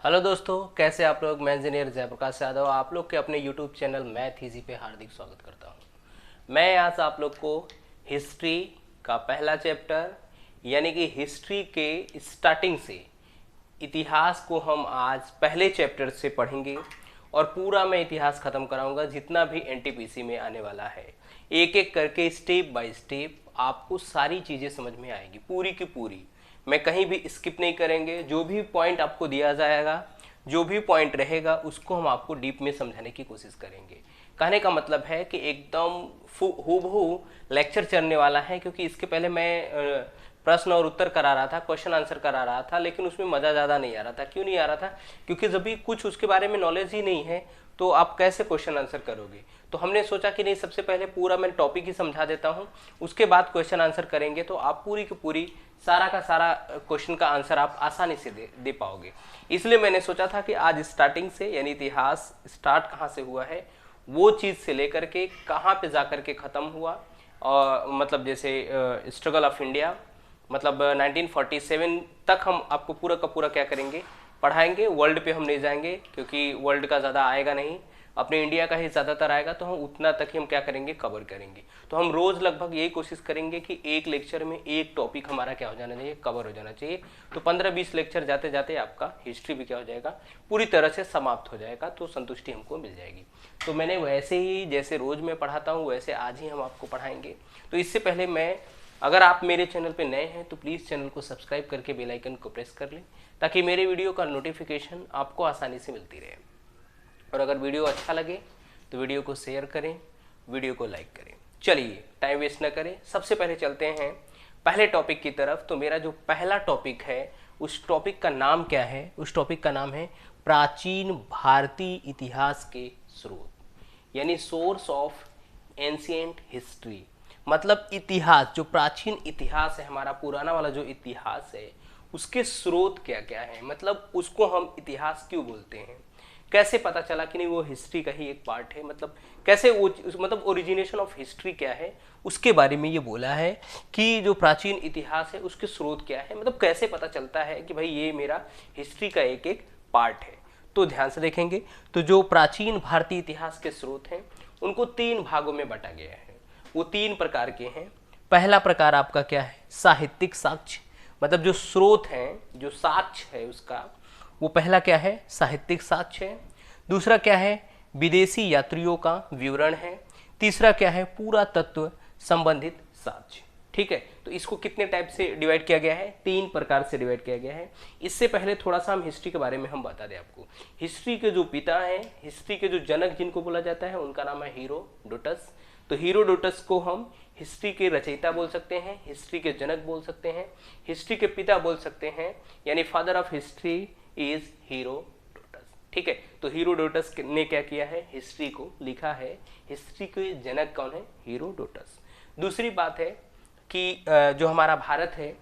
Hello दोस्तों, कैसे आप लोग। मैं इंजीनियर जयप्रकाश यादव आप लोग के अपने यूट्यूब चैनल मैथ इजी पे हार्दिक स्वागत करता हूं। मैं आज आप लोग को हिस्ट्री का पहला चैप्टर यानी कि हिस्ट्री के स्टार्टिंग से इतिहास को हम आज पहले चैप्टर से पढ़ेंगे और पूरा मैं इतिहास ख़त्म कराऊंगा जितना भी एनटीपीसी में आने वाला है। एक एक करके स्टेप बाय स्टेप आपको सारी चीज़ें समझ में आएगी, पूरी की पूरी। मैं कहीं भी स्किप नहीं करेंगे। जो भी पॉइंट आपको दिया जाएगा, जो भी पॉइंट रहेगा, उसको हम आपको डीप में समझाने की कोशिश करेंगे। कहने का मतलब है कि एकदम हूबहू लेक्चर चलने वाला है, क्योंकि इसके पहले मैं प्रश्न और उत्तर करा रहा था, क्वेश्चन आंसर करा रहा था, लेकिन उसमें मज़ा ज़्यादा नहीं आ रहा था। क्यों नहीं आ रहा था? क्योंकि जब भी कुछ उसके बारे में नॉलेज ही नहीं है तो आप कैसे क्वेश्चन आंसर करोगे। तो हमने सोचा कि नहीं, सबसे पहले पूरा मैं टॉपिक ही समझा देता हूँ, उसके बाद क्वेश्चन आंसर करेंगे तो आप पूरी की पूरी सारा का सारा क्वेश्चन का आंसर आप आसानी से दे पाओगे। इसलिए मैंने सोचा था कि आज स्टार्टिंग से, यानी इतिहास स्टार्ट कहाँ से हुआ है, वो चीज़ से लेकर के कहाँ पे जा कर के ख़त्म हुआ, और मतलब जैसे स्ट्रगल ऑफ इंडिया, मतलब 1947 तक हम आपको पूरा का पूरा क्या करेंगे, पढ़ाएंगे। वर्ल्ड पे हम नहीं जाएंगे क्योंकि वर्ल्ड का ज़्यादा आएगा नहीं, अपने इंडिया का ही ज़्यादातर आएगा, तो हम उतना तक ही हम क्या करेंगे, कवर करेंगे। तो हम रोज़ लगभग यही कोशिश करेंगे कि एक लेक्चर में एक टॉपिक हमारा क्या हो जाना चाहिए, कवर हो जाना चाहिए। तो 15-20 लेक्चर जाते जाते आपका हिस्ट्री भी क्या हो जाएगा, पूरी तरह से समाप्त हो जाएगा, तो संतुष्टि हमको मिल जाएगी। तो मैंने वैसे ही जैसे रोज़ मैं पढ़ाता हूँ वैसे आज ही हम आपको पढ़ाएंगे। तो इससे पहले मैं, अगर आप मेरे चैनल पे नए हैं तो प्लीज़ चैनल को सब्सक्राइब करके बेल आइकन को प्रेस कर लें, ताकि मेरे वीडियो का नोटिफिकेशन आपको आसानी से मिलती रहे। और अगर वीडियो अच्छा लगे तो वीडियो को शेयर करें, वीडियो को लाइक करें। चलिए टाइम वेस्ट न करें, सबसे पहले चलते हैं पहले टॉपिक की तरफ। तो मेरा जो पहला टॉपिक है उस टॉपिक का नाम क्या है? उस टॉपिक का नाम है प्राचीन भारतीय इतिहास के स्रोत, यानी सोर्स ऑफ एंशिएंट हिस्ट्री। मतलब इतिहास, जो प्राचीन इतिहास है, हमारा पुराना वाला जो इतिहास है, उसके स्रोत क्या क्या है, मतलब उसको हम इतिहास क्यों बोलते हैं, कैसे पता चला कि नहीं वो हिस्ट्री का ही एक पार्ट है, मतलब कैसे वो, मतलब ओरिजिनेशन ऑफ हिस्ट्री क्या है, उसके बारे में ये बोला है कि जो प्राचीन इतिहास है उसके स्रोत क्या है, मतलब कैसे पता चलता है कि भाई ये मेरा हिस्ट्री का एक एक पार्ट है। तो ध्यान से देखेंगे तो जो प्राचीन भारतीय इतिहास के स्रोत हैं उनको 3 भागों में बांटा गया है। वो 3 प्रकार के हैं। पहला प्रकार आपका क्या है, साहित्यिक साक्ष्य, मतलब जो स्रोत हैं, जो साक्ष्य है उसका, वो पहला क्या है, साहित्यिक साक्ष्य है। दूसरा क्या है, विदेशी यात्रियों का विवरण है। तीसरा क्या है, पुरातत्व संबंधित साक्ष्य। ठीक है, तो इसको कितने टाइप से डिवाइड किया गया है, 3 प्रकार से डिवाइड किया गया है। इससे पहले थोड़ा सा हम हिस्ट्री के बारे में हम बता दें आपको। हिस्ट्री के जो पिता हैं, हिस्ट्री के जो जनक जिनको बोला जाता है, उनका नाम है हीरोडोटस। तो हीरोडोटस को हम हिस्ट्री के रचयिता बोल सकते हैं, हिस्ट्री के जनक बोल सकते हैं, हिस्ट्री के पिता बोल सकते हैं, यानी father of history is Herodotus. ठीक है, तो हीरोडोटस ने क्या किया है, हिस्ट्री को लिखा है। हिस्ट्री के जनक कौन है, हीरोडोटस। दूसरी बात है कि जो हमारा भारत है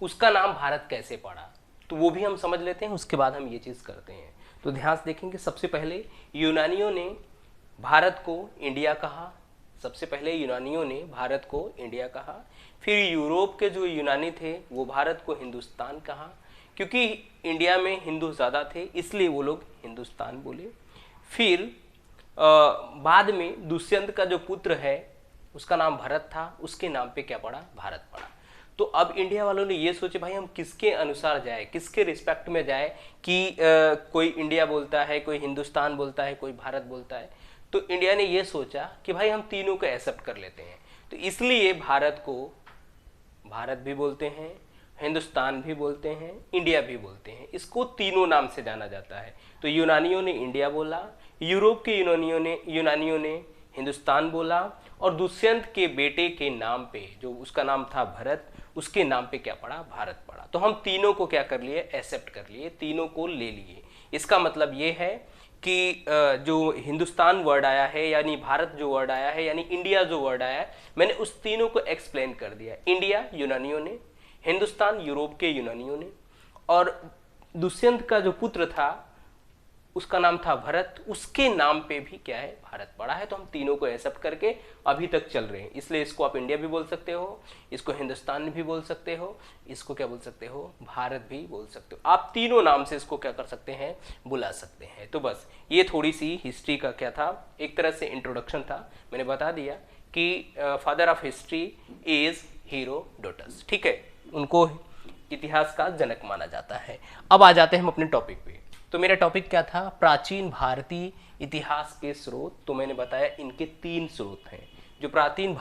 उसका नाम भारत कैसे पड़ा, तो वो भी हम समझ लेते हैं, उसके बाद हम ये चीज़ करते हैं। तो ध्यान से देखेंगे, सबसे पहले यूनानियों ने भारत को इंडिया कहा। सबसे पहले यूनानियों ने भारत को इंडिया कहा। फिर यूरोप के जो यूनानी थे वो भारत को हिंदुस्तान कहा, क्योंकि इंडिया में हिंदू ज़्यादा थे इसलिए वो लोग हिंदुस्तान बोले। फिर बाद में दुष्यंत का जो पुत्र है उसका नाम भरत था, उसके नाम पे क्या पड़ा, भारत पड़ा। तो अब इंडिया वालों ने ये सोचे भाई हम किसके अनुसार जाए, किसके रिस्पेक्ट में जाए कि कोई इंडिया बोलता है, कोई हिंदुस्तान बोलता है, कोई भारत बोलता है। तो इंडिया ने ये सोचा कि भाई हम तीनों को एक्सेप्ट कर लेते हैं। तो इसलिए भारत को भारत भी बोलते हैं, हिंदुस्तान भी बोलते हैं, इंडिया भी बोलते हैं। इसको तीनों नाम से जाना जाता है। तो यूनानियों ने इंडिया बोला, यूरोप के यूनानियों ने हिंदुस्तान बोला, और दुष्यंत के बेटे के नाम पे, जो उसका नाम था भरत, उसके नाम पे क्या पड़ा, भारत पड़ा। तो हम तीनों को क्या कर लिए, एक्सेप्ट कर लिए, तीनों को ले लिए। इसका मतलब ये है कि जो हिंदुस्तान वर्ड आया है, यानी भारत जो वर्ड आया है, यानी इंडिया जो वर्ड आया है, मैंने उस तीनों को एक्सप्लेन कर दिया। इंडिया यूनानियों ने, हिंदुस्तान यूरोप के यूनानियों ने, और दुष्यंत का जो पुत्र था उसका नाम था भरत, उसके नाम पे भी क्या है भारत पड़ा है। तो हम तीनों को एक्सेप्ट करके अभी तक चल रहे हैं, इसलिए इसको आप इंडिया भी बोल सकते हो, इसको हिंदुस्तान भी बोल सकते हो, इसको क्या बोल सकते हो भारत भी बोल सकते हो। आप तीनों नाम से इसको क्या कर सकते हैं बुला सकते हैं। तो बस ये थोड़ी सी हिस्ट्री का क्या था, एक तरह से इंट्रोडक्शन था। मैंने बता दिया कि father of history is Herodotus, ठीक है, उनको इतिहास का जनक माना जाता है। अब आ जाते हैं हम अपने टॉपिक पे। तो मेरा टॉपिक क्या था, प्राचीन भारतीय इतिहास के स्रोत। तो मैंने बताया इनके 3 स्रोत हैं, जो प्राचीन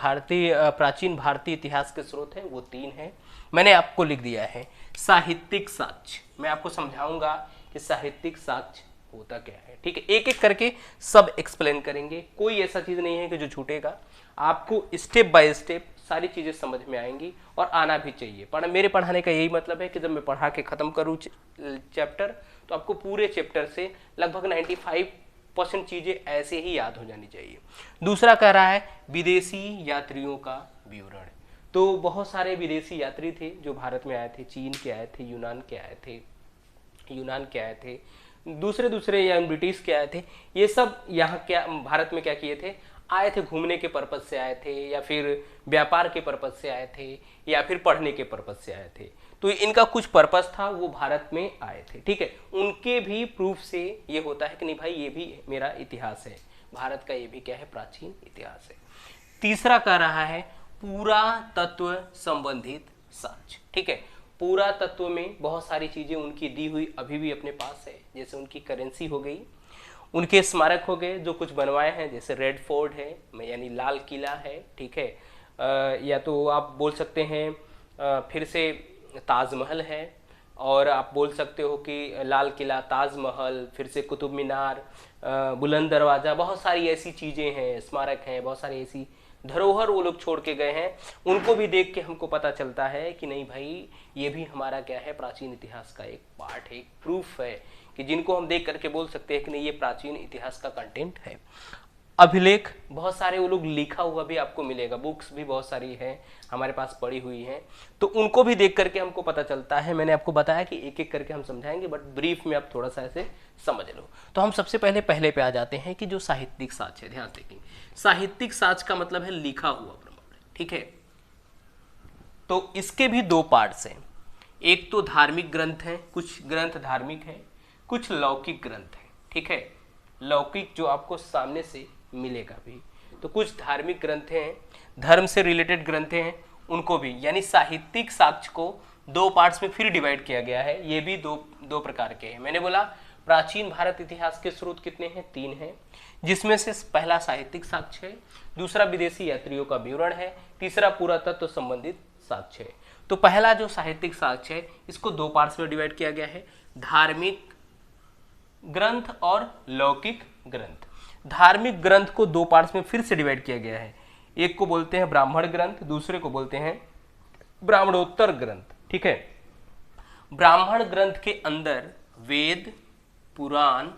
भारतीय इतिहास के स्रोत हैं वो 3 हैं। मैंने आपको लिख दिया है साहित्यिक साक्ष्य। मैं आपको समझाऊंगा कि साहित्यिक साक्ष्य होता क्या है, ठीक है, एक एक करके सब एक्सप्लेन करेंगे। कोई ऐसा चीज नहीं है कि जो छूटेगा, आपको स्टेप बाय स्टेप सारी चीजें समझ में आएंगी और आना भी चाहिए। मेरे पढ़ाने का यही मतलब है कि जब मैं पढ़ा के खत्म करूँ चैप्टर, तो आपको पूरे चैप्टर से लगभग 95% चीजें ऐसे ही याद हो जानी चाहिए। दूसरा कह रहा है विदेशी यात्रियों का विवरण। तो बहुत सारे विदेशी यात्री थे जो भारत में आए थे, चीन के आए थे, यूनान के आए थे, दूसरे या ब्रिटिश के आए थे। ये सब यहाँ क्या भारत में क्या किए थे, आए थे, घूमने के पर्पज से आए थे, या फिर व्यापार के पर्पज से आए थे, या फिर पढ़ने के पर्पज से आए थे। तो इनका कुछ पर्पज था, वो भारत में आए थे, ठीक है। उनके भी प्रूफ से ये होता है कि नहीं भाई ये भी मेरा इतिहास है, भारत का ये भी क्या है प्राचीन इतिहास है। तीसरा कह रहा है पुरातत्व संबंधित साक्ष्य, ठीक है। पुरातत्व में बहुत सारी चीजें उनकी दी हुई अभी भी अपने पास है, जैसे उनकी करेंसी हो गई, उनके स्मारक हो गए जो कुछ बनवाए हैं, जैसे रेड फोर्ट है यानी लाल किला है, ठीक है, या तो आप बोल सकते हैं फिर से ताजमहल है, और आप बोल सकते हो कि लाल किला, ताजमहल, फिर से कुतुब मीनार, बुलंद दरवाज़ा, बहुत सारी ऐसी चीज़ें हैं, स्मारक हैं, बहुत सारी ऐसी धरोहर वो लोग छोड़ के गए हैं। उनको भी देख के हमको पता चलता है कि नहीं भाई ये भी हमारा क्या है प्राचीन इतिहास का एक पार्ट है, एक प्रूफ है, कि जिनको हम देख करके बोल सकते हैं कि नहीं ये प्राचीन इतिहास का कंटेंट है। अभिलेख बहुत सारे वो लोग लिखा हुआ भी आपको मिलेगा, बुक्स भी बहुत सारी हैं हमारे पास पड़ी हुई हैं, तो उनको भी देख करके हमको पता चलता है। मैंने आपको बताया कि एक एक करके हम समझाएंगे, बट ब्रीफ में आप थोड़ा सा ऐसे समझ लो। तो हम सबसे पहले पे आ जाते हैं कि जो साहित्यिक साक्ष्य है, ध्यान देखें, साहित्यिक साक्ष्य का मतलब है लिखा हुआ प्रमाण, ठीक है। तो इसके भी 2 पार्ट्स हैं, एक तो धार्मिक ग्रंथ है, कुछ ग्रंथ धार्मिक है, कुछ लौकिक ग्रंथ है, ठीक है। लौकिक जो आपको सामने से मिलेगा भी, तो कुछ धार्मिक ग्रंथ हैं, धर्म से रिलेटेड ग्रंथ हैं, उनको भी, यानी साहित्यिक साक्ष्य को 2 पार्ट्स में फिर डिवाइड किया गया है। ये भी दो प्रकार के हैं। मैंने बोला प्राचीन भारत इतिहास के स्रोत कितने हैं, 3 हैं, जिसमें से पहला साहित्यिक साक्ष्य है, दूसरा विदेशी यात्रियों का विवरण है, तीसरा पुरातत्व संबंधित साक्ष्य है। तो पहला जो साहित्यिक साक्ष्य है इसको 2 पार्ट्स में डिवाइड किया गया है, धार्मिक ग्रंथ और लौकिक ग्रंथ। धार्मिक ग्रंथ को 2 पार्ट्स में फिर से डिवाइड किया गया है, एक को बोलते हैं ब्राह्मण ग्रंथ, दूसरे को बोलते हैं ब्राह्मणोत्तर ग्रंथ, ठीक है। ब्राह्मण ग्रंथ के अंदर वेद, पुराण,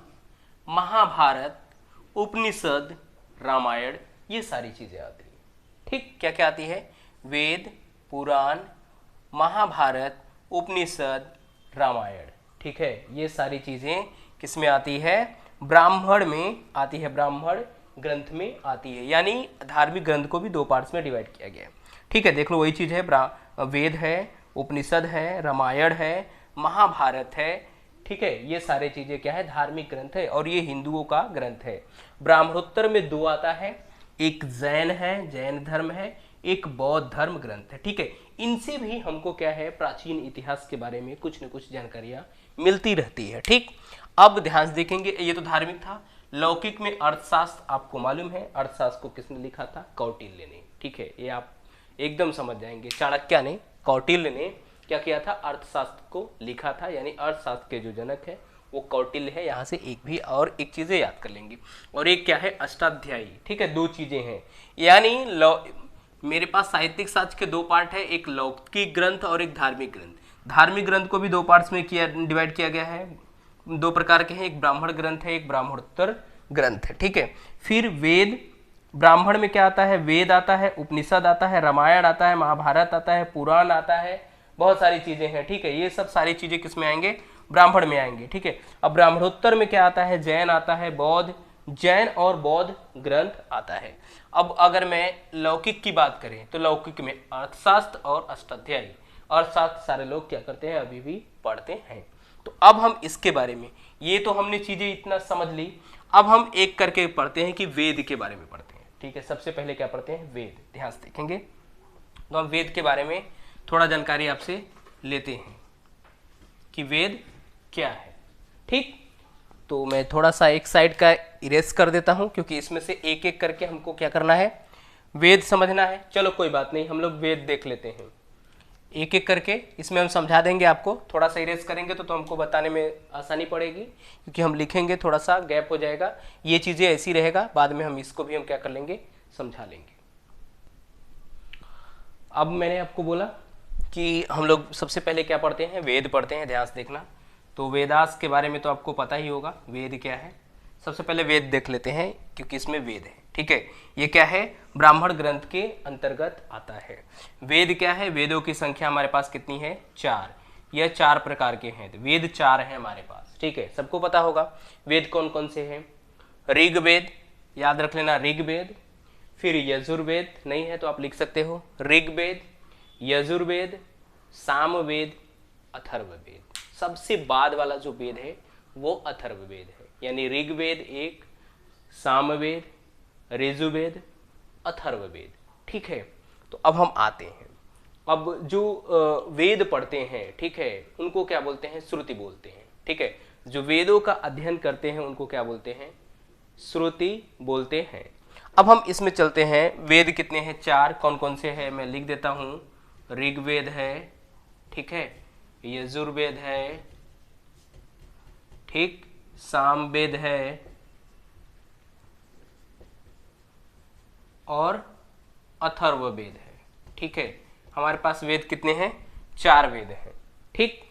महाभारत, उपनिषद, रामायण, ये सारी चीजें आती हैं, ठीक। क्या क्या आती है, वेद, पुराण, महाभारत, उपनिषद, रामायण, ठीक है। ये सारी चीजें किस में आती है, ब्राह्मण में आती है, ब्राह्मण ग्रंथ में आती है। यानी धार्मिक ग्रंथ को भी 2 पार्ट्स में डिवाइड किया गया है, ठीक है। देख लो वही चीज है, वेद है, उपनिषद है, रामायण है, महाभारत है, ठीक है। ये सारे चीजें क्या है, धार्मिक ग्रंथ है, और ये हिंदुओं का ग्रंथ है। ब्राह्मणोत्तर में 2 आता है, एक जैन है, जैन धर्म है, एक बौद्ध धर्म ग्रंथ है, ठीक है। इनसे भी हमको क्या है प्राचीन इतिहास के बारे में कुछ न कुछ जानकारियां मिलती रहती है, ठीक। अब ध्यान से देखेंगे, ये तो धार्मिक था। लौकिक में अर्थशास्त्र, आपको मालूम है अर्थशास्त्र को किसने लिखा था, कौटिल्य ने, ठीक है। ये आप एकदम समझ जाएंगे, चाणक्य ने, कौटिल्य ने क्या किया था, अर्थशास्त्र को लिखा था, यानी अर्थशास्त्र के जो जनक है वो कौटिल्य है। यहाँ से एक चीजें याद कर लेंगे, और एक क्या है अष्टाध्यायी, ठीक है। 2 चीजें हैं, यानी मेरे पास साहित्यिक साक्ष्य के 2 पार्ट है, एक लौकिक ग्रंथ और एक धार्मिक ग्रंथ। धार्मिक ग्रंथ को भी 2 पार्ट्स में डिवाइड किया गया है, 2 प्रकार के हैं, एक ब्राह्मण ग्रंथ है, एक ब्राह्मणोत्तर ग्रंथ है, ठीक है। फिर वेद, ब्राह्मण में क्या आता है, वेद आता है, उपनिषद आता है, रामायण आता है, महाभारत आता है, पुराण आता है, बहुत सारी चीजें हैं, ठीक है। ये सब सारी चीजें किस में आएंगे, ब्राह्मण में आएंगे, ठीक है। अब ब्राह्मणोत्तर में क्या आता है, जैन आता है, बौद्ध, जैन और बौद्ध ग्रंथ आता है। अब अगर मैं लौकिक की बात करें तो लौकिक में अर्थशास्त्र और अष्टाध्यायी, अर्थशास्त्र सारे लोग क्या करते हैं, अभी भी पढ़ते हैं। तो अब हम इसके बारे में, ये तो हमने चीजें इतना समझ ली, अब हम एक करके पढ़ते हैं कि वेद के बारे में पढ़ते हैं, ठीक है। सबसे पहले क्या पढ़ते हैं, वेद। ध्यान से देखेंगे तो हम वेद के बारे में थोड़ा जानकारी आपसे लेते हैं कि वेद क्या है, ठीक। तो मैं थोड़ा सा एक साइड का इरेज कर देता हूं, क्योंकि इसमें से एक एक करके हमको क्या करना है, वेद समझना है। चलो कोई बात नहीं, हम लोग वेद देख लेते हैं एक एक करके, इसमें हम समझा देंगे आपको। थोड़ा सा इरेज करेंगे तो हमको बताने में आसानी पड़ेगी, क्योंकि हम लिखेंगे थोड़ा सा गैप हो जाएगा, ये चीज़ें ऐसी रहेगा, बाद में हम इसको भी हम क्या कर लेंगे, समझा लेंगे। अब मैंने आपको बोला कि हम लोग सबसे पहले क्या पढ़ते हैं, वेद पढ़ते हैं। ध्यान से देखना, तो वेदास के बारे में तो आपको पता ही होगा, वेद क्या है। सबसे पहले वेद देख लेते हैं, क्योंकि इसमें वेद है, ठीक है। ये क्या है, ब्राह्मण ग्रंथ के अंतर्गत आता है। वेद क्या है, वेदों की संख्या हमारे पास कितनी है, 4। यह 4 प्रकार के हैं, वेद 4 हैं हमारे पास, ठीक है। सबको पता होगा वेद कौन कौन से हैं। ऋग्वेद, याद रख लेना, ऋग्वेद। फिर यजुर्वेद, नहीं है तो आप लिख सकते हो, ऋग्वेद, यजुर्वेद, सामवेद, अथर्ववेद। सबसे बाद वाला जो वेद है वो अथर्ववेद है, यानी ऋग्वेद 1, सामवेद, यजुर्वेद, अथर्ववेद, ठीक है। तो अब हम आते हैं, अब जो वेद पढ़ते हैं, ठीक है, उनको क्या बोलते हैं, श्रुति बोलते हैं, ठीक है। जो वेदों का अध्ययन करते हैं उनको क्या बोलते हैं, श्रुति बोलते हैं। अब हम इसमें चलते हैं, वेद कितने हैं, 4। कौन कौन से हैं मैं लिख देता हूँ, ऋग्वेद है, ठीक है, यजुर्वेद है, ठीक, सामवेद है, और अथर्ववेद है, ठीक है। हमारे पास वेद कितने हैं, 4 वेद हैं, ठीक।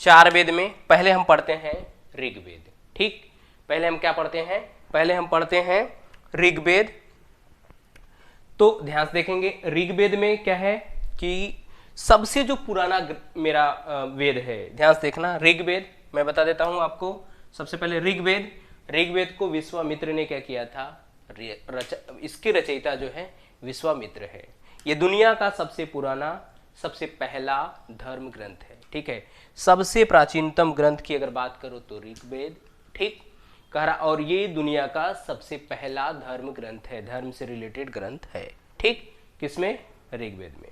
4 वेद में पहले हम पढ़ते हैं ऋग्वेद, ठीक। पहले हम क्या पढ़ते हैं, पहले हम पढ़ते हैं ऋग्वेद। तो ध्यान से देखेंगे, ऋग्वेद में क्या है कि सबसे जो पुराना मेरा वेद है, ध्यान से देखना, ऋग्वेद मैं बता देता हूं आपको। सबसे पहले ऋग्वेद को विश्वामित्र ने क्या किया था, इसके रचयिता जो है विश्वामित्र है। ये दुनिया का सबसे पुराना, सबसे पहला धर्म ग्रंथ है, ठीक है। सबसे प्राचीनतम ग्रंथ की अगर बात करो तो ऋग्वेद, ठीक, कह रहा, और ये दुनिया का सबसे पहला धर्म ग्रंथ है, धर्म से रिलेटेड ग्रंथ है, ठीक, किसमें, ऋग्वेद में।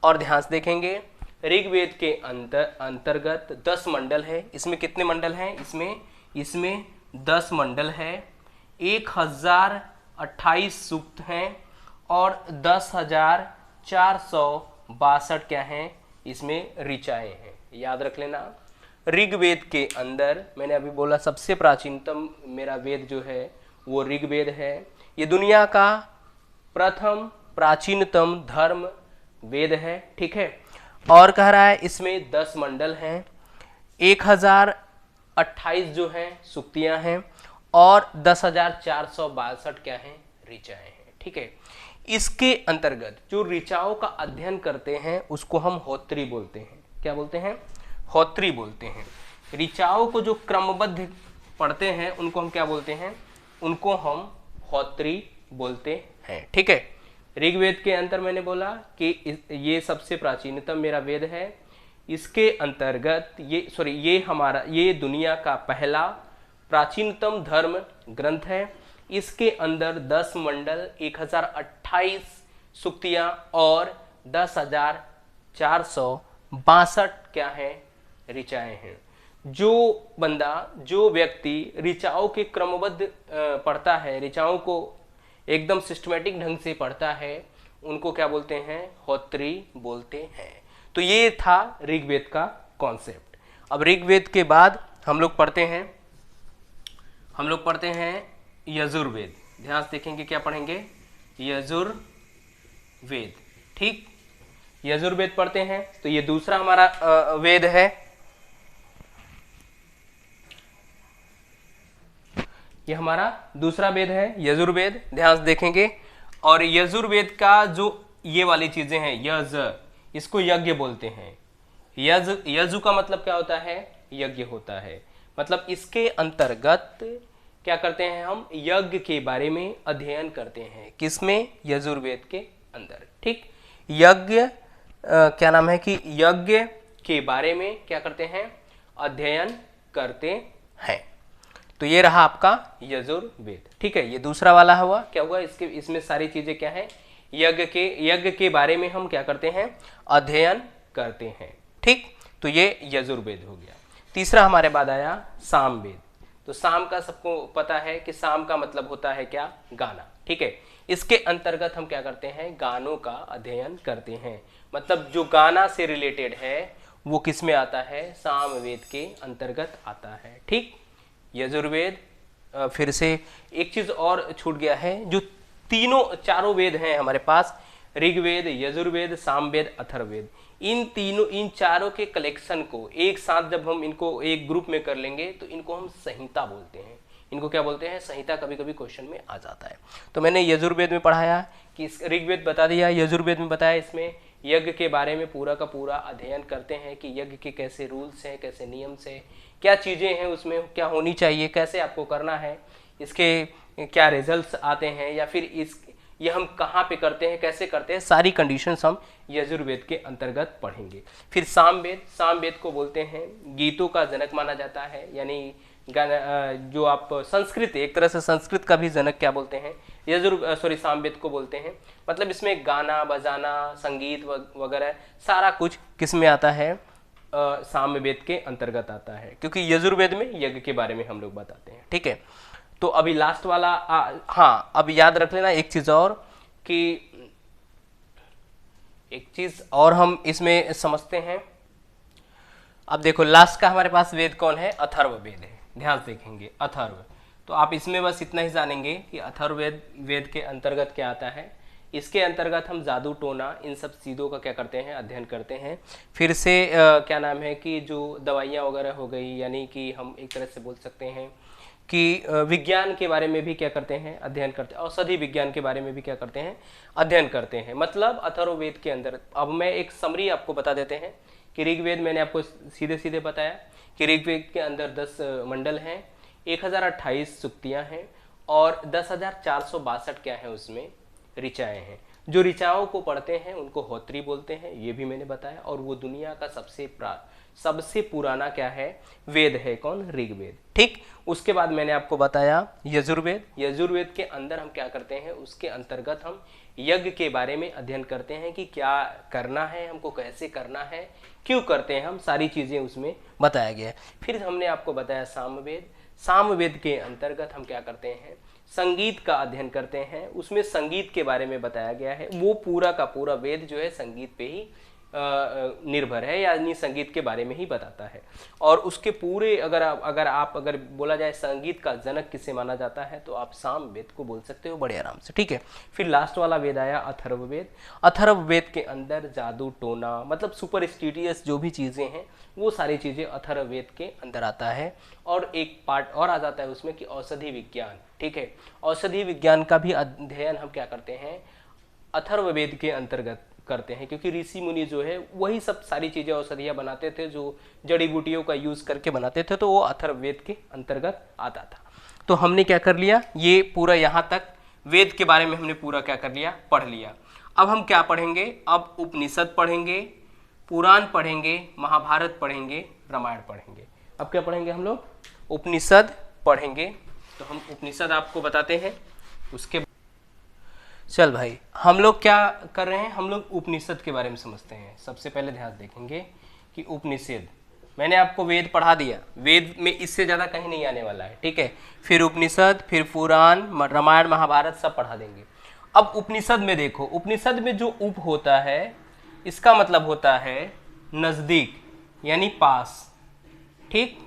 और ध्यान से देखेंगे, ऋग्वेद के अंतर्गत 10 मंडल है। इसमें कितने मंडल हैं, इसमें 10 मंडल है, 1028 सूक्त हैं, और 10,462 क्या हैं, इसमें ऋचाएं हैं। याद रख लेना, ऋग्वेद के अंदर मैंने अभी बोला सबसे प्राचीनतम मेरा वेद जो है वो ऋग्वेद है। ये दुनिया का प्रथम प्राचीनतम धर्म वेद है, ठीक है। और कह रहा है इसमें 10 मंडल हैं, 1028 जो हैं सूक्तियां हैं, और 10,462 क्या हैं, ऋचाएं हैं, ठीक है। इसके अंतर्गत जो ऋचाओं का अध्ययन करते हैं उसको हम होत्री बोलते हैं। क्या बोलते हैं, होत्री बोलते हैं। ऋचाओं को जो क्रमबद्ध पढ़ते हैं उनको हम क्या बोलते हैं, उनको हम होत्री बोलते हैं, ठीक है। ऋग्वेद के अंतर मैंने बोला कि ये सबसे प्राचीनतम मेरा वेद है। इसके अंतर्गत ये दुनिया का पहला प्राचीनतम धर्म ग्रंथ है। इसके अंदर 10 मंडल, 1028 सूक्तियां और 10,462 क्या है, ऋचाएं हैं। जो व्यक्ति ऋचाओं के क्रमबद्ध पढ़ता है, ऋचाओं को एकदम सिस्टमेटिक ढंग से पढ़ता है, उनको क्या बोलते हैं, होत्री बोलते हैं। तो ये था ऋग्वेद का कॉन्सेप्ट। अब ऋग्वेद के बाद हम लोग पढ़ते हैं यजुर्वेद। ध्यान से देखेंगे क्या पढ़ेंगे, यजुर्वेद, ठीक। यजुर्वेद पढ़ते हैं तो ये दूसरा हमारा वेद है। ये हमारा दूसरा वेद है यजुर्वेद। ध्यान से देखेंगे, और यजुर्वेद का जो ये वाली चीजें हैं, यज, इसको यज्ञ बोलते हैं। यजु का मतलब क्या होता है, यज्ञ होता है। मतलब इसके अंतर्गत क्या करते हैं, हम यज्ञ के बारे में अध्ययन करते हैं। किसमें? यजुर्वेद के अंदर। ठीक, यज्ञ क्या नाम है कि यज्ञ के बारे में क्या करते हैं, अध्ययन करते हैं। तो ये रहा आपका यजुर्वेद। ठीक है, ये दूसरा वाला हुआ। क्या हुआ, इसमें सारी चीजें क्या है, यज्ञ के बारे में हम क्या करते हैं, अध्ययन करते हैं। ठीक, तो ये यजुर्वेद हो गया। तीसरा हमारे बाद आया सामवेद। तो साम का सबको पता है कि साम का मतलब होता है क्या, गाना। ठीक है, इसके अंतर्गत हम क्या करते हैं, गानों का अध्ययन करते हैं। मतलब जो गाना से रिलेटेड है वो किस में आता है, सामवेद के अंतर्गत आता है। ठीक, यजुर्वेद। फिर से एक चीज और छूट गया है, जो चारों वेद हैं हमारे पास, ऋग्वेद, यजुर्वेद, सामवेद, अथर्ववेद, इन चारों के कलेक्शन को एक साथ जब हम इनको एक ग्रुप में कर लेंगे तो इनको हम संहिता बोलते हैं। इनको क्या बोलते हैं, संहिता। कभी कभी क्वेश्चन में आ जाता है। तो मैंने यजुर्वेद में पढ़ाया कि ऋग्वेद बता दिया, यजुर्वेद में बताया इसमें यज्ञ के बारे में पूरा का पूरा अध्ययन करते हैं कि यज्ञ के कैसे रूल्स हैं, कैसे नियम्स हैं, क्या चीज़ें हैं उसमें, क्या होनी चाहिए, कैसे आपको करना है, इसके क्या रिजल्ट्स आते हैं, या फिर ये हम कहाँ पे करते हैं, कैसे करते हैं, सारी कंडीशंस हम यजुर्वेद के अंतर्गत पढ़ेंगे। फिर सामवेद को बोलते हैं गीतों का जनक माना जाता है। यानी जो आप संस्कृत, एक तरह से संस्कृत का भी जनक क्या बोलते हैं, सामवेद को बोलते हैं। मतलब इसमें गाना बजाना, संगीत वगैरह सारा कुछ किस में आता है, सामवेद के अंतर्गत आता है, क्योंकि यजुर्वेद में यज्ञ के बारे में हम लोग बताते हैं। ठीक है, तो अभी लास्ट वाला हाँ, अब याद रख लेना एक चीज और, कि एक चीज और हम इसमें समझते हैं। अब देखो लास्ट का हमारे पास वेद कौन है, अथर्ववेद है। ध्यान से देखेंगे अथर्व, तो आप इसमें बस इतना ही जानेंगे कि अथर्ववेद के अंतर्गत क्या आता है। इसके अंतर्गत हम जादू टोना इन सब चीज़ों का क्या करते हैं, अध्ययन करते हैं। फिर से क्या नाम है कि जो दवाइयाँ वगैरह हो गई, यानी कि हम एक तरह से बोल सकते हैं कि विज्ञान के बारे में भी क्या करते हैं, अध्ययन करते हैं। औषधि विज्ञान के बारे में भी क्या करते हैं, अध्ययन करते हैं। मतलब अथर्ववेद के अंदर, अब मैं एक समरी आपको बता देते हैं कि ऋग्वेद मैंने आपको सीधे सीधे बताया कि ऋग्वेद के अंदर 10 मंडल हैं, 1028 सूक्तियाँ हैं और 10,462 क्या है उसमें ऋचाएँ हैं। जो ऋचाओं को पढ़ते हैं उनको होत्री बोलते हैं, ये भी मैंने बताया। और वो दुनिया का सबसे पुराना क्या है, वेद है। कौन, ऋग्वेद। ठीक, उसके बाद मैंने आपको बताया यजुर्वेद के अंदर हम क्या करते हैं, उसके अंतर्गत हम यज्ञ के बारे में अध्ययन करते हैं कि क्या करना है हमको, कैसे करना है, क्यों करते हैं हम, सारी चीजें उसमें बताया गया है। फिर हमने आपको बताया सामवेद के अंतर्गत हम क्या करते हैं, संगीत का अध्ययन करते हैं। उसमें संगीत के बारे में बताया गया है। वो पूरा का पूरा वेद जो है संगीत पे ही निर्भर है, यानी संगीत के बारे में ही बताता है। और उसके पूरे अगर बोला जाए संगीत का जनक किसे माना जाता है, तो आप सामवेद को बोल सकते हो बड़े आराम से। ठीक है, फिर लास्ट वाला वेद आया अथर्ववेद। अथर्ववेद के अंदर जादू टोना, मतलब सुपरस्टिशियस जो भी चीज़ें हैं वो सारी चीज़ें अथर्ववेद के अंदर आता है। और एक पार्ट और आ जाता है उसमें कि औषधि विज्ञान। ठीक है, औषधि विज्ञान का भी अध्ययन हम क्या करते हैं, अथर्ववेद के अंतर्गत करते हैं, क्योंकि ऋषि मुनि जो है वही सब सारी चीजें औषधियाँ बनाते थे, जो जड़ी बूटियों का यूज करके बनाते थे, तो वो अथर्ववेद के अंतर्गत आता था। तो हमने क्या कर लिया, ये पूरा यहाँ तक वेद के बारे में हमने पूरा क्या कर लिया, पढ़ लिया। अब हम क्या पढ़ेंगे, अब उपनिषद पढ़ेंगे, पुराण पढ़ेंगे, महाभारत पढ़ेंगे, रामायण पढ़ेंगे। अब क्या पढ़ेंगे हम लोग, उपनिषद पढ़ेंगे। तो हम उपनिषद आपको बताते हैं। उसके चल भाई, हम लोग क्या कर रहे हैं, हम लोग उपनिषद के बारे में समझते हैं। सबसे पहले ध्यान देखेंगे कि उपनिषद, मैंने आपको वेद पढ़ा दिया, वेद में इससे ज़्यादा कहीं नहीं आने वाला है। ठीक है, फिर उपनिषद, फिर पुराण, रामायण, महाभारत सब पढ़ा देंगे। अब उपनिषद में देखो, उपनिषद में जो उप होता है इसका मतलब होता है नज़दीक, यानी पास। ठीक,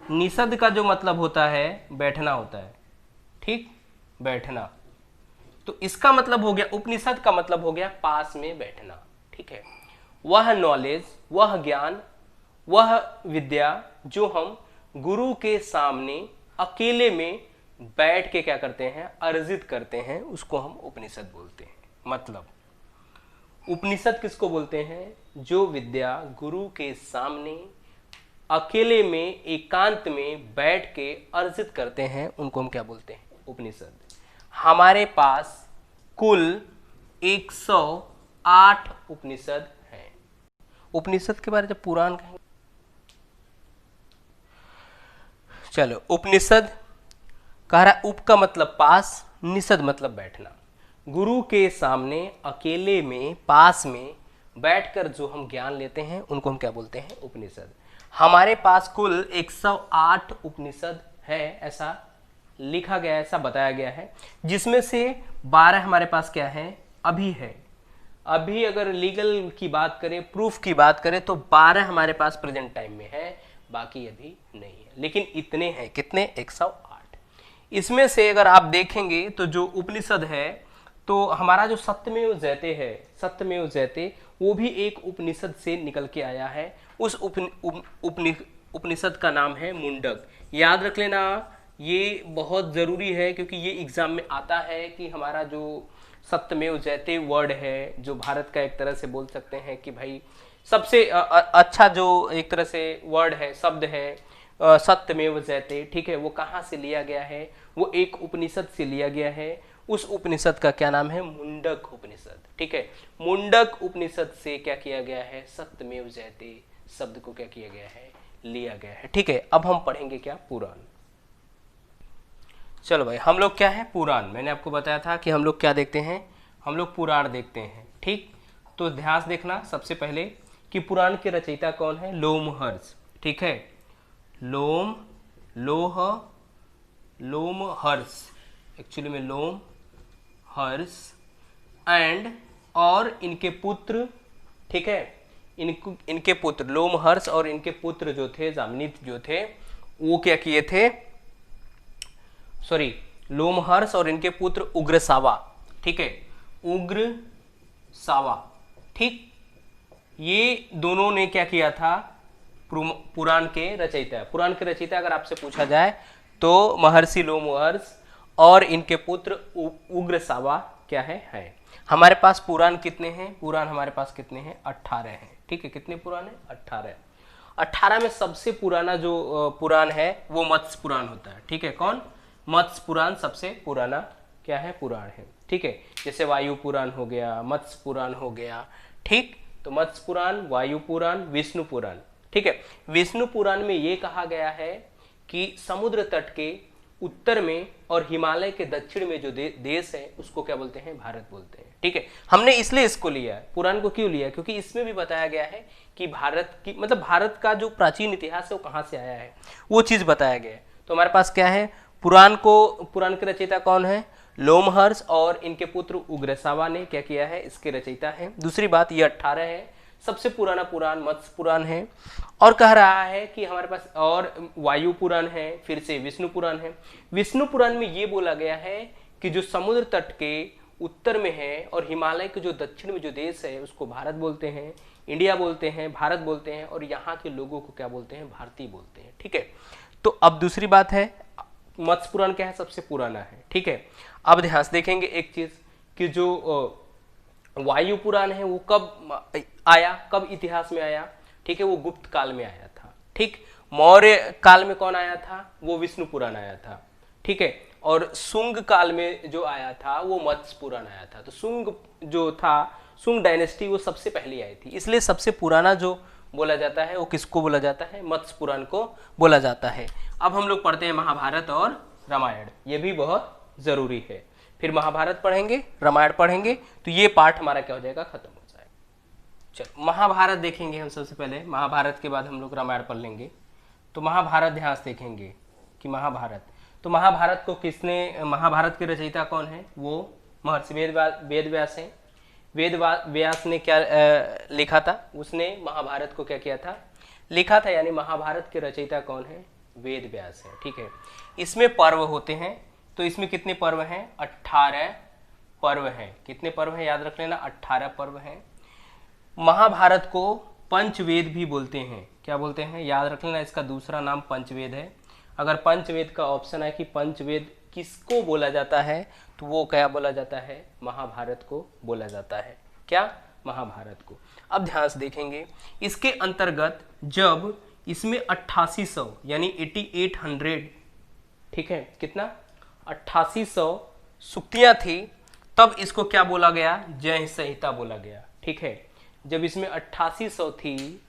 निषद का जो मतलब होता है बैठना होता है। ठीक, बैठना, तो इसका मतलब हो गया, उपनिषद का मतलब हो गया पास में बैठना। ठीक है, वह नॉलेज, वह ज्ञान, वह विद्या जो हम गुरु के सामने अकेले में बैठ के क्या करते हैं, अर्जित करते हैं, उसको हम उपनिषद बोलते हैं। मतलब उपनिषद किसको बोलते हैं, जो विद्या गुरु के सामने अकेले में एकांत में बैठ के अर्जित करते हैं उनको हम क्या बोलते हैं? उपनिषद। हमारे पास कुल 108 उपनिषद हैं। उपनिषद के बारे में जब पुराण कहेंगे, चलो उपनिषद कह रहा, उप का मतलब पास, निषद मतलब बैठना। गुरु के सामने अकेले में पास में बैठकर जो हम ज्ञान लेते हैं उनको हम क्या बोलते हैं? उपनिषद। हमारे पास कुल 108 उपनिषद है, ऐसा लिखा गया है, ऐसा बताया गया है, जिसमें से 12 हमारे पास क्या है? अभी है। अभी अगर लीगल की बात करें, प्रूफ की बात करें, तो 12 हमारे पास प्रेजेंट टाइम में है, बाकी अभी नहीं है। लेकिन इतने हैं, कितने? 108। इसमें से अगर आप देखेंगे तो जो उपनिषद है, तो हमारा जो सत्यमेव जयते है, सत्यमेव जयते, वो भी एक उपनिषद से निकल के आया है। उस उपनिषद का नाम है मुंडक। याद रख लेना, ये बहुत ज़रूरी है, क्योंकि ये एग्जाम में आता है कि हमारा जो सत्यमेव जयते वर्ड है, जो भारत का एक तरह से बोल सकते हैं कि भाई सबसे अच्छा जो एक तरह से वर्ड है, शब्द है, सत्यमेव जयते, ठीक है, वो कहाँ से लिया गया है? वो एक उपनिषद से लिया गया है। उस उपनिषद का क्या नाम है? मुंडक उपनिषद। ठीक है, मुंडक उपनिषद से क्या किया गया है? सत्यमेव जयते शब्द को क्या किया गया है? लिया गया है। ठीक है, अब हम पढ़ेंगे क्या? पुराण। चलो भाई, हम लोग क्या है? पुराण। मैंने आपको बताया था कि हम लोग क्या देखते हैं? हम लोग पुराण देखते हैं। ठीक, तो ध्यान से देखना सबसे पहले कि पुराण के रचयिता कौन है? लोमहर्ष। ठीक है, लोमहर्ष, एक्चुअली में लोमहर्ष एंड और इनके पुत्र, ठीक है, इनके पुत्र लोमहर्ष और इनके पुत्र जो थे, जामनित जो थे, वो क्या किए थे? सॉरी, लोमहर्ष और इनके पुत्र उग्रसावा। ठीक है, उग्रसावा, ठीक, ये दोनों ने क्या किया था? पुराण के रचयिता। पुराण के रचयिता अगर आपसे पूछा जाए तो महर्षि लोमहर्ष और इनके पुत्र उग्रसावा क्या है। हमारे पास पुराण कितने हैं? पुराण हमारे पास कितने हैं? 18 हैं। ठीक है, कितने पुराण है? 18। 18 में सबसे पुराना जो पुराण है वो मत्स्य पुराण होता है। ठीक है, कौन? मत्स्य पुराण सबसे पुराना क्या है? पुराण है। ठीक है, जैसे वायु पुराण हो गया, मत्स्य पुराण हो गया। ठीक, तो मत्स्य पुराण, वायु पुराण, विष्णु पुराण। ठीक है, विष्णु पुराण में ये कहा गया है कि समुद्र तट के उत्तर में और हिमालय के दक्षिण में जो देश है उसको क्या बोलते हैं? भारत बोलते हैं। ठीक है, हमने इसलिए इसको लिया है, पुराण को क्यों लिया? क्योंकि इसमें भी बताया गया है कि भारत की, मतलब भारत का जो प्राचीन इतिहास है वो कहाँ से आया है, वो चीज़ बताया गया है। तो हमारे पास क्या है? पुराण के रचयिता कौन है? लोमहर्ष और इनके पुत्र उग्रसावा ने क्या किया है? इसके रचयिता है। दूसरी बात, ये 18 है, सबसे पुराना पुराण मत्स्य पुराण है। और कह रहा है कि हमारे पास और वायु पुराण है, फिर से विष्णु पुराण है। विष्णु पुराण में ये बोला गया है कि जो समुद्र तट के उत्तर में है और हिमालय के जो दक्षिण में जो देश है उसको भारत बोलते हैं, इंडिया बोलते हैं, भारत बोलते हैं, और यहाँ के लोगों को क्या बोलते हैं? भारतीय बोलते हैं। ठीक है, तो अब दूसरी बात है, मत्स्य पुराण क्या है? सबसे पुराना है। ठीक है, अब ध्यान से देखेंगे एक चीज कि जो वायु पुराण है वो कब आया, कब इतिहास में आया? ठीक है, वो गुप्त काल में आया था। ठीक, मौर्य काल में कौन आया था? वो विष्णु पुराण आया था। ठीक है, और शुंग काल में जो आया था वो मत्स्य पुराण आया था। तो शुंग जो था, शुंग डायनेस्टी, वो सबसे पहले आई थी, इसलिए सबसे पुराना जो बोला जाता है वो किसको बोला जाता है? मत्स्य पुराण को बोला जाता है। अब हम लोग पढ़ते हैं महाभारत और रामायण, ये भी बहुत जरूरी है। फिर महाभारत पढ़ेंगे, रामायण पढ़ेंगे, तो ये पार्ट हमारा क्या हो जाएगा? खत्म हो जाएगा। चलो महाभारत देखेंगे हम सबसे पहले, महाभारत के बाद हम लोग रामायण पढ़ लेंगे। तो महाभारत ध्यान से देखेंगे कि महाभारत, तो महाभारत को किसने, महाभारत के रचयिता कौन है? वो महर्षि वेद व्यास हैं। वेद व्यास ने क्या लिखा था? उसने महाभारत को क्या किया था? लिखा था, यानी महाभारत के रचयिता कौन है? वेद व्यास है। ठीक है, इसमें पर्व होते हैं, तो इसमें कितने पर्व हैं? 18 पर्व हैं। कितने पर्व हैं? याद रख लेना, 18 पर्व हैं। महाभारत को पंचवेद भी बोलते हैं। क्या बोलते हैं? याद रख लेना, इसका दूसरा नाम पंचवेद है। अगर पंचवेद का ऑप्शन है कि पंचवेद किसको बोला जाता है, तो वो क्या बोला जाता है? महाभारत को बोला जाता है। क्या? महाभारत को। अब ध्यान से देखेंगे, इसके अंतर्गत जब इसमें 8800 यानी 8800, ठीक है, कितना 8800 सूक्तियां थी, तब इसको क्या बोला गया, जय संहिता बोला गया, ठीक है। जब इसमें 8800 थी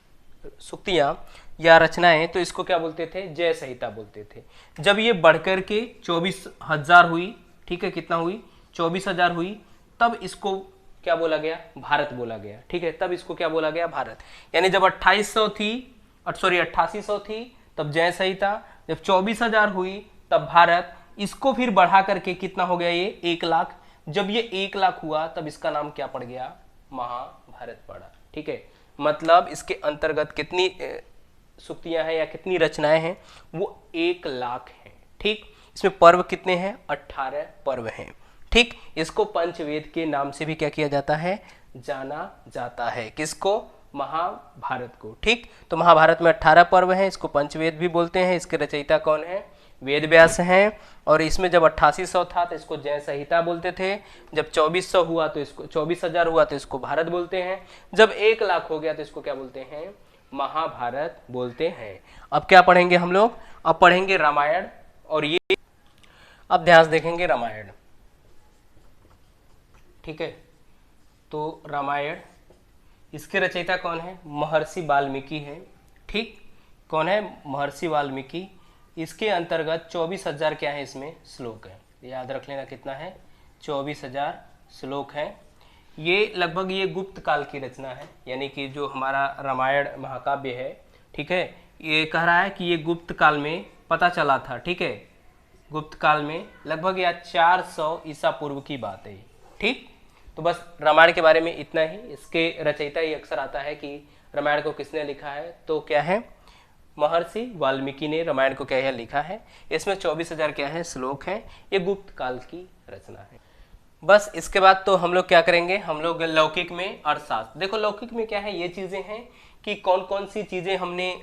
सूक्तियां या रचनाएं तो इसको क्या बोलते थे, जय संहिता बोलते थे। जब ये बढ़कर के 24,000 हुई, ठीक है, कितना हुई 24,000 हुई, तब इसको क्या बोला गया, भारत बोला गया, ठीक है, तब इसको क्या बोला गया, भारत। यानी जब 2800 थी, सॉरी 8800 थी तब जय संहिता, जब 24,000 हुई तब भारत, इसको फिर बढ़ा करके कितना हो गया ये 1 लाख। जब ये 1 लाख हुआ तब इसका नाम क्या पड़ गया, महाभारत पड़ा, ठीक है। मतलब इसके अंतर्गत कितनी सूक्तियां हैं या कितनी रचनाएं हैं, वो 1 लाख हैं, ठीक। इसमें पर्व कितने हैं, 18 पर्व हैं, ठीक। इसको पंचवेद के नाम से भी क्या किया जाता है, जाना जाता है, किसको, महाभारत को, ठीक। तो महाभारत में 18 पर्व हैं, इसको पंचवेद भी बोलते हैं। इसके रचयिता कौन है, वेद व्यास हैं। और इसमें जब 8800 था तो इसको जय संहिता बोलते थे, जब 2400 हुआ तो इसको 24,000 हुआ तो इसको भारत बोलते हैं, जब 1 लाख हो गया तो इसको क्या बोलते हैं, महाभारत बोलते हैं। अब क्या पढ़ेंगे हम लोग, अब पढ़ेंगे रामायण। और ये अब ध्यान देखेंगे रामायण, ठीक है। तो रामायण, इसके रचयिता कौन है, महर्षि वाल्मीकि है, ठीक। कौन है, महर्षि वाल्मीकि। इसके अंतर्गत 24,000 क्या है, इसमें श्लोक है, याद रख लेना कितना है, 24,000 श्लोक है। ये लगभग ये गुप्त काल की रचना है, यानी कि जो हमारा रामायण महाकाव्य है, ठीक है, ये कह रहा है कि ये गुप्त काल में पता चला था, ठीक है, गुप्त काल में लगभग या 400 ईसा पूर्व की बात है, ठीक। तो बस रामायण के बारे में इतना ही। इसके रचयिता ये अक्सर आता है कि रामायण को किसने लिखा है, तो क्या है, महर्षि वाल्मीकि ने रामायण को क्या है लिखा है। इसमें 24,000 क्या है श्लोक हैं, ये गुप्त काल की रचना है। बस इसके बाद तो हम लोग क्या करेंगे, हम लोग लौकिक में अर्थशास्त्र। देखो लौकिक में क्या है, ये चीजें हैं कि कौन कौन सी चीजें हमने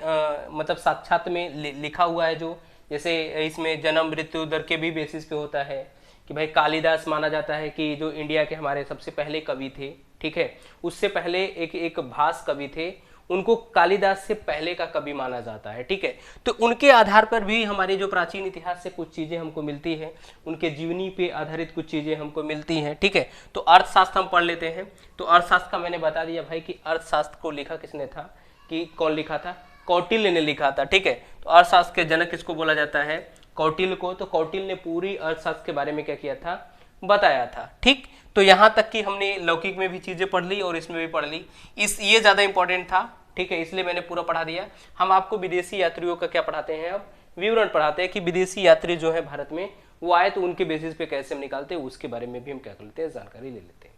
मतलब साक्षात में लिखा हुआ है, जो जैसे इसमें जन्म मृत्यु दर के भी बेसिस पे होता है कि भाई कालिदास माना जाता है कि जो इंडिया के हमारे सबसे पहले कवि थे, ठीक है, उससे पहले एक भास कवि थे, उनको कालिदास से पहले का कवि माना जाता है, ठीक है। तो उनके आधार पर भी हमारे जो प्राचीन इतिहास से कुछ चीजें हमको मिलती है, उनके जीवनी पे आधारित कुछ चीजें हमको मिलती हैं, ठीक है। तो अर्थशास्त्र हम पढ़ लेते हैं। तो अर्थशास्त्र का मैंने बता दिया भाई कि अर्थशास्त्र को लिखा किसने था, कि कौन लिखा था, कौटिल्य ने लिखा था, ठीक है। तो अर्थशास्त्र के जनक किसको बोला जाता है, कौटिल्य को। तो कौटिल्य ने पूरी अर्थशास्त्र के बारे में क्या किया था, बताया था, ठीक। तो यहाँ तक कि हमने लौकिक में भी चीजें पढ़ ली और इसमें भी पढ़ ली। ये ज्यादा इंपॉर्टेंट था, ठीक है, इसलिए मैंने पूरा पढ़ा दिया। हम आपको विदेशी यात्रियों का क्या पढ़ाते हैं, अब विवरण पढ़ाते हैं कि विदेशी यात्री जो है भारत में वो आए तो उनके बेसिस पे कैसे हम निकालते हैं, उसके बारे में भी हम क्या कर लेते हैं, जानकारी ले लेते हैं।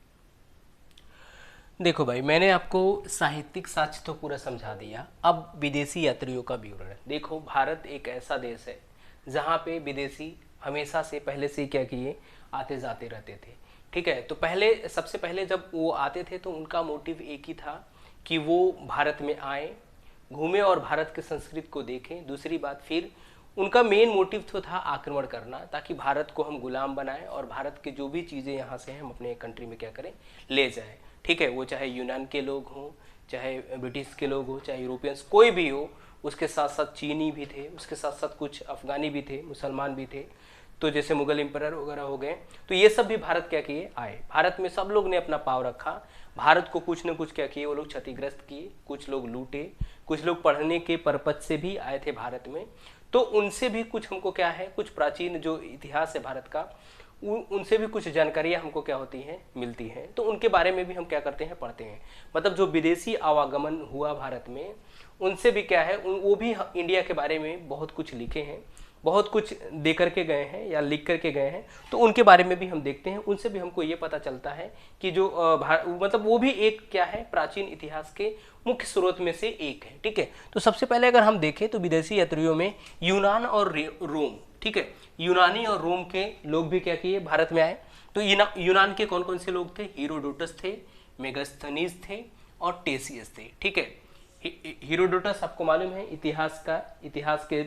देखो भाई, मैंने आपको साहित्यिक साक्ष्य तो पूरा समझा दिया, अब विदेशी यात्रियों का विवरण। देखो भारत एक ऐसा देश है जहाँ पे विदेशी हमेशा से पहले से क्या किए, आते जाते रहते थे, ठीक है। तो पहले सबसे पहले जब वो आते थे तो उनका मोटिव एक ही था कि वो भारत में आए, घूमें और भारत की संस्कृति को देखें। दूसरी बात, फिर उनका मेन मोटिव तो था आक्रमण करना, ताकि भारत को हम गुलाम बनाएं और भारत के जो भी चीज़ें यहाँ से हम अपने कंट्री में क्या करें, ले जाएं, ठीक है। वो चाहे यूनान के लोग हों, चाहे ब्रिटिश के लोग हों, चाहे यूरोपियंस कोई भी हो। उसके साथ साथ चीनी भी थे, उसके साथ साथ कुछ अफगानी भी थे, मुसलमान भी थे, तो जैसे मुगल एम्परर वगैरह हो गए। तो ये सब भी भारत क्या किए, आए भारत में, सब लोग ने अपना पाव रखा, भारत को कुछ न कुछ क्या किए, वो लोग क्षतिग्रस्त किए, कुछ लोग लूटे, कुछ लोग पढ़ने के पर्पज से भी आए थे भारत में। तो उनसे भी कुछ हमको क्या है, कुछ प्राचीन जो इतिहास है भारत का, उनसे भी कुछ जानकारियां हमको क्या होती हैं, मिलती हैं। तो उनके बारे में भी हम क्या करते हैं, पढ़ते हैं। मतलब जो विदेशी आवागमन हुआ भारत में, उनसे भी क्या है, वो भी इंडिया के बारे में बहुत कुछ लिखे हैं, बहुत कुछ दे करके गए हैं या लिख करके गए हैं। तो उनके बारे में भी हम देखते हैं, उनसे भी हमको ये पता चलता है कि जो मतलब वो भी एक क्या है, प्राचीन इतिहास के मुख्य स्रोत में से एक है, ठीक है। तो सबसे पहले अगर हम देखें तो विदेशी यात्रियों में यूनान और रोम, ठीक है, यूनानी और रोम के लोग भी क्या किए, भारत में आए। तो यूनान के कौन कौन से लोग थे, हीरोडोटस थे, मेगास्थनीज थे और टेसियस थे, ठीक है। हीरोडोटस आपको मालूम है इतिहास के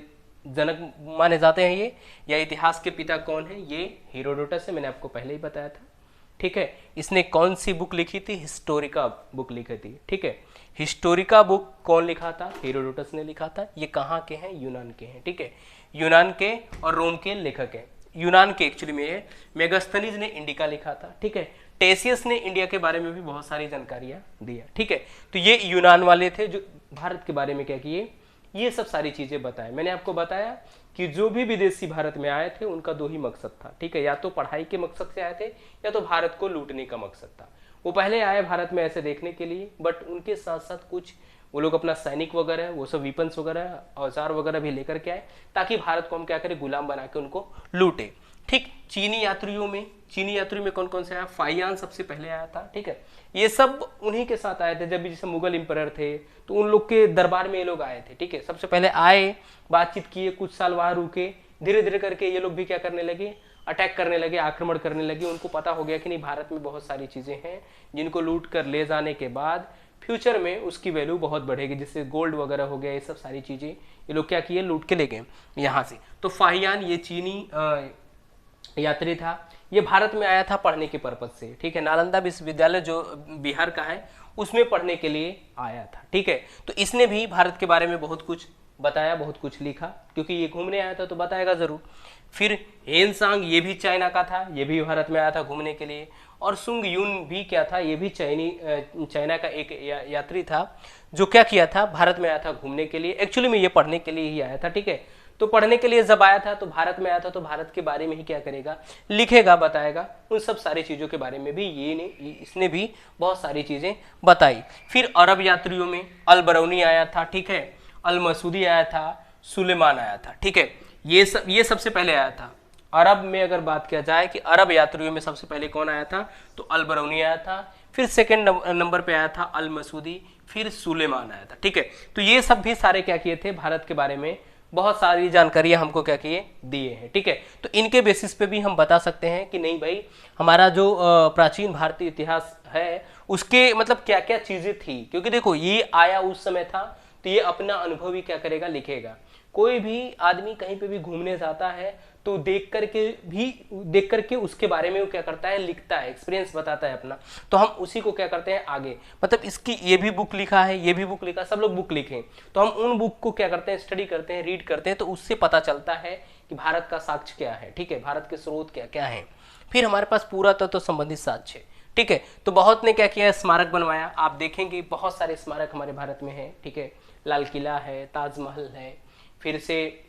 जनक माने जाते हैं ये, या इतिहास के पिता कौन है, ये हीरोडोटस है, मैंने आपको पहले ही बताया था, ठीक है। इसने कौन सी बुक लिखी थी? हिस्टोरिका बुक लिखी थी, ठीक है। हिस्टोरिका बुक कौन लिखा था? हेरोडोटस ने लिखा था। ये कहाँ के हैं? यूनान के हैं, ठीक है। यूनान के और रोम के लेखक हैं। यूनान के एक्चुअली में है। मेगास्थनीज ने इंडिका लिखा था, ठीक है। टेसियस ने इंडिया के बारे में भी बहुत सारी जानकारियां दिया, ठीक है। तो ये यूनान वाले थे जो भारत के बारे में क्या किए, ये सब सारी चीजें बताए। मैंने आपको बताया कि जो भी विदेशी भारत में आए थे उनका दो ही मकसद था, ठीक है। या तो पढ़ाई के मकसद से आए थे या तो भारत को लूटने का मकसद था। वो पहले आए भारत में ऐसे देखने के लिए, बट उनके साथ साथ कुछ वो लोग अपना सैनिक वगैरह वो सब वीपन्स वगैरह औजार वगैरह भी लेकर के आए, ताकि भारत को हम क्या करें, गुलाम बना के उनको लूटे, ठीक। चीनी यात्रियों में कौन कौन से आया? फाहियान सबसे पहले आया था, ठीक है। ये सब उन्हीं के साथ आए थे। जब भी जैसे मुगल इंपरर थे तो उन लोग के दरबार में ये लोग आए थे, ठीक है। सबसे पहले आए, बातचीत किए, कुछ साल वहां रुके, धीरे धीरे करके ये लोग भी क्या करने लगे, अटैक करने लगे, आक्रमण करने लगे। उनको पता हो गया कि नहीं, भारत में बहुत सारी चीजें हैं जिनको लूट कर ले जाने के बाद फ्यूचर में उसकी वैल्यू बहुत बढ़ेगी, जैसे गोल्ड वगैरह हो गया, ये सब सारी चीजें ये लोग क्या किए, लूट के ले गए यहाँ से। तो फाहियान ये चीनी यात्री था, ये भारत में आया था पढ़ने के पर्पज से, ठीक है। नालंदा विश्वविद्यालय जो बिहार का है उसमें पढ़ने के लिए आया था, ठीक है। तो इसने भी भारत के बारे में बहुत कुछ बताया, बहुत कुछ लिखा, क्योंकि ये घूमने आया था तो बताएगा जरूर। फिर हेनसांग, ये भी चाइना का था, ये भी भारत में आया था घूमने के लिए। और सुंग यून भी क्या था, ये भी चाइना का एक यात्री था जो क्या किया था, भारत में आया था घूमने के लिए। एक्चुअली में ये पढ़ने के लिए ही आया था, ठीक है। तो पढ़ने के लिए जब आया था तो भारत में आया था, तो भारत के बारे में ही क्या करेगा, लिखेगा, बताएगा। उन सब सारी चीज़ों के बारे में भी इसने भी बहुत सारी चीज़ें बताई। फिर अरब यात्रियों में अल बरौनी आया था, ठीक है। अल मसूदी आया था, सुलेमान आया था, ठीक है। ये सबसे पहले आया था। अरब में अगर बात किया जाए कि अरब यात्रियों में सबसे पहले कौन आया था, तो अल बरौनी आया था। फिर सेकंड नंबर पे आया था अल मसूदी, फिर सुलेमान आया था, ठीक है। तो ये सब भी सारे क्या किए थे, भारत के बारे में बहुत सारी जानकारियां हमको क्या किए, दिए हैं, ठीक है। तो इनके बेसिस पे भी हम बता सकते हैं कि नहीं भाई, हमारा जो प्राचीन भारतीय इतिहास है उसके मतलब क्या क्या चीजें थी। क्योंकि देखो, ये आया उस समय था तो ये अपना अनुभव ही क्या करेगा, लिखेगा। कोई भी आदमी कहीं पे भी घूमने जाता है तो देख करके उसके बारे में वो क्या करता है, लिखता है, एक्सपीरियंस बताता है अपना। तो हम उसी को क्या करते हैं आगे, मतलब इसकी ये भी बुक लिखा है, ये भी बुक लिखा, सब लोग बुक लिखें, तो हम उन बुक को क्या करते हैं, स्टडी करते हैं, रीड करते हैं। तो उससे पता चलता है कि भारत का साक्ष्य क्या है, ठीक है, भारत के स्रोत क्या क्या है। फिर हमारे पास पुरातत्व संबंधित साक्ष्य, ठीक है। तो बहुत ने क्या किया, स्मारक बनवाया। आप देखेंगे बहुत सारे स्मारक हमारे भारत में है, ठीक है। लाल किला है, ताजमहल है, फिर से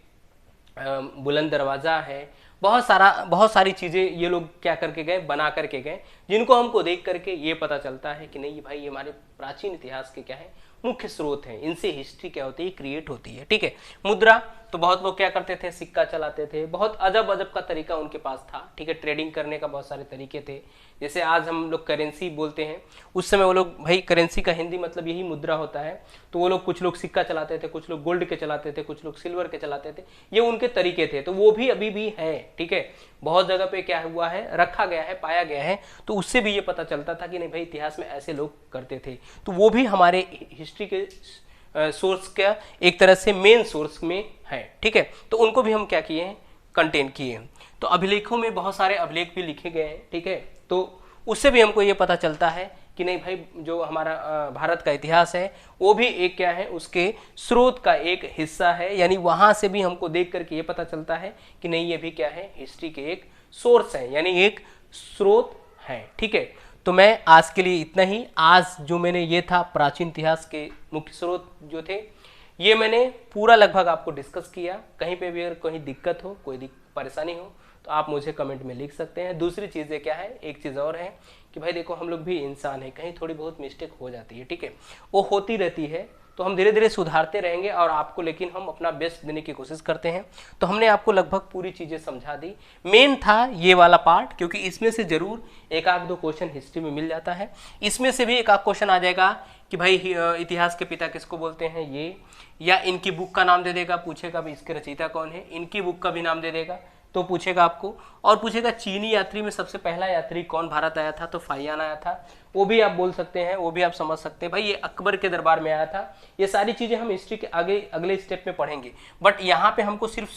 बुलंद दरवाजा है, बहुत सारी चीजें ये लोग क्या करके गए, बना करके गए, जिनको हमको देख करके ये पता चलता है कि नहीं भाई, ये हमारे प्राचीन इतिहास के क्या है, मुख्य स्रोत हैं। इनसे हिस्ट्री क्या होती है, क्रिएट होती है, ठीक है। मुद्रा, तो बहुत लोग क्या करते थे, सिक्का चलाते थे, बहुत अजब अजब का तरीका उनके पास था, ठीक है। ट्रेडिंग करने का बहुत सारे तरीके थे। जैसे आज हम लोग करेंसी बोलते हैं, उस समय वो लोग, भाई करेंसी का हिंदी मतलब यही मुद्रा होता है। तो वो लोग, कुछ लोग सिक्का चलाते थे, कुछ लोग गोल्ड के चलाते थे, कुछ लोग सिल्वर के चलाते थे। ये उनके तरीके थे, तो वो भी अभी भी है, ठीक है। बहुत जगह पे क्या हुआ है, रखा गया है, पाया गया है। तो उससे भी ये पता चलता था कि नहीं भाई, इतिहास में ऐसे लोग करते थे। तो वो भी हमारे हिस्ट्री के सोर्स का एक तरह से मेन सोर्स में है, ठीक है। तो उनको भी हम क्या किए हैं, कंटेन किए हैं। तो अभिलेखों में बहुत सारे अभिलेख भी लिखे गए हैं, ठीक है। तो उससे भी हमको ये पता चलता है कि नहीं भाई, जो हमारा भारत का इतिहास है वो भी एक क्या है, उसके स्रोत का एक हिस्सा है। यानी वहां से भी हमको देख करके ये पता चलता है कि नहीं, ये भी क्या है, हिस्ट्री के एक सोर्स है, यानी एक स्रोत है, ठीक है। तो मैं आज के लिए इतना ही। आज जो मैंने ये था प्राचीन इतिहास के मुख्य स्रोत जो थे, ये मैंने पूरा लगभग आपको डिस्कस किया। कहीं पे भी अगर कोई दिक्कत हो, कोई परेशानी हो, तो आप मुझे कमेंट में लिख सकते हैं। दूसरी चीज़ें क्या है, एक चीज़ और है कि भाई देखो, हम लोग भी इंसान हैं, कहीं थोड़ी बहुत मिस्टेक हो जाती है, ठीक है, वो होती रहती है। तो हम धीरे धीरे सुधारते रहेंगे और आपको, लेकिन हम अपना बेस्ट देने की कोशिश करते हैं। तो हमने आपको लगभग पूरी चीज़ें समझा दी। मेन था ये वाला पार्ट, क्योंकि इसमें से जरूर एक आध दो क्वेश्चन हिस्ट्री में मिल जाता है। इसमें से भी एक आध क्वेश्चन आ जाएगा कि भाई इतिहास के पिता किसको बोलते हैं, ये, या इनकी बुक का नाम दे देगा, पूछेगा भाई इसके रचयिता कौन है, इनकी बुक का भी नाम दे देगा तो पूछेगा आपको। और पूछेगा चीनी यात्री में सबसे पहला यात्री कौन भारत आया था, तो फाहियान आया था, वो भी आप बोल सकते हैं, वो भी आप समझ सकते हैं भाई ये अकबर के दरबार में आया था। ये सारी चीज़ें हम हिस्ट्री के आगे अगले स्टेप में पढ़ेंगे, बट यहाँ पे हमको सिर्फ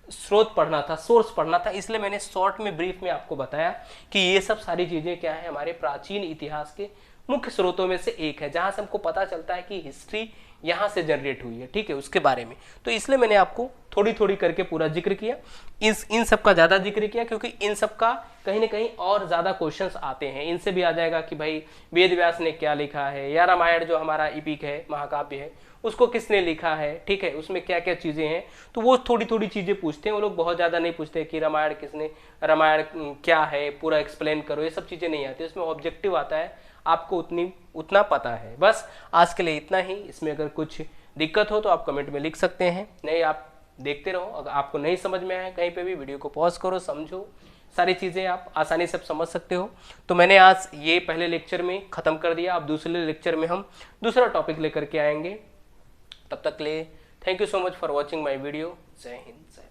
स्रोत पढ़ना था, सोर्स पढ़ना था, इसलिए मैंने शॉर्ट में ब्रीफ में आपको बताया कि ये सब सारी चीजें क्या है, हमारे प्राचीन इतिहास के मुख्य स्रोतों में से एक है, जहां से हमको पता चलता है कि हिस्ट्री यहां से जनरेट हुई है, ठीक है, उसके बारे में। तो इसलिए मैंने आपको थोड़ी थोड़ी करके पूरा जिक्र किया, इन सब का ज्यादा जिक्र किया, क्योंकि इन सब का कहीं ना कहीं और ज्यादा क्वेश्चंस आते हैं। इनसे भी आ जाएगा कि भाई वेद व्यास ने क्या लिखा है, या रामायण जो हमारा इपिक है, महाकाव्य है, उसको किसने लिखा है, ठीक है, उसमें क्या क्या चीजें हैं, तो वो थोड़ी थोड़ी चीजें पूछते हैं वो लोग, बहुत ज्यादा नहीं पूछते कि रामायण किसने, रामायण क्या है, पूरा एक्सप्लेन करो, ये सब चीजें नहीं आती, उसमें ऑब्जेक्टिव आता है, आपको उतना पता है। बस आज के लिए इतना ही। इसमें अगर कुछ दिक्कत हो तो आप कमेंट में लिख सकते हैं, नहीं आप देखते रहो। अगर आपको नहीं समझ में आए कहीं पे भी, वीडियो को पॉज करो, समझो, सारी चीज़ें आप आसानी से समझ सकते हो। तो मैंने आज ये पहले लेक्चर में ख़त्म कर दिया, अब दूसरे लेक्चर में हम दूसरा टॉपिक लेकर के आएंगे। तब तक के लिए thank you so much for watching my video. जय हिंद, जय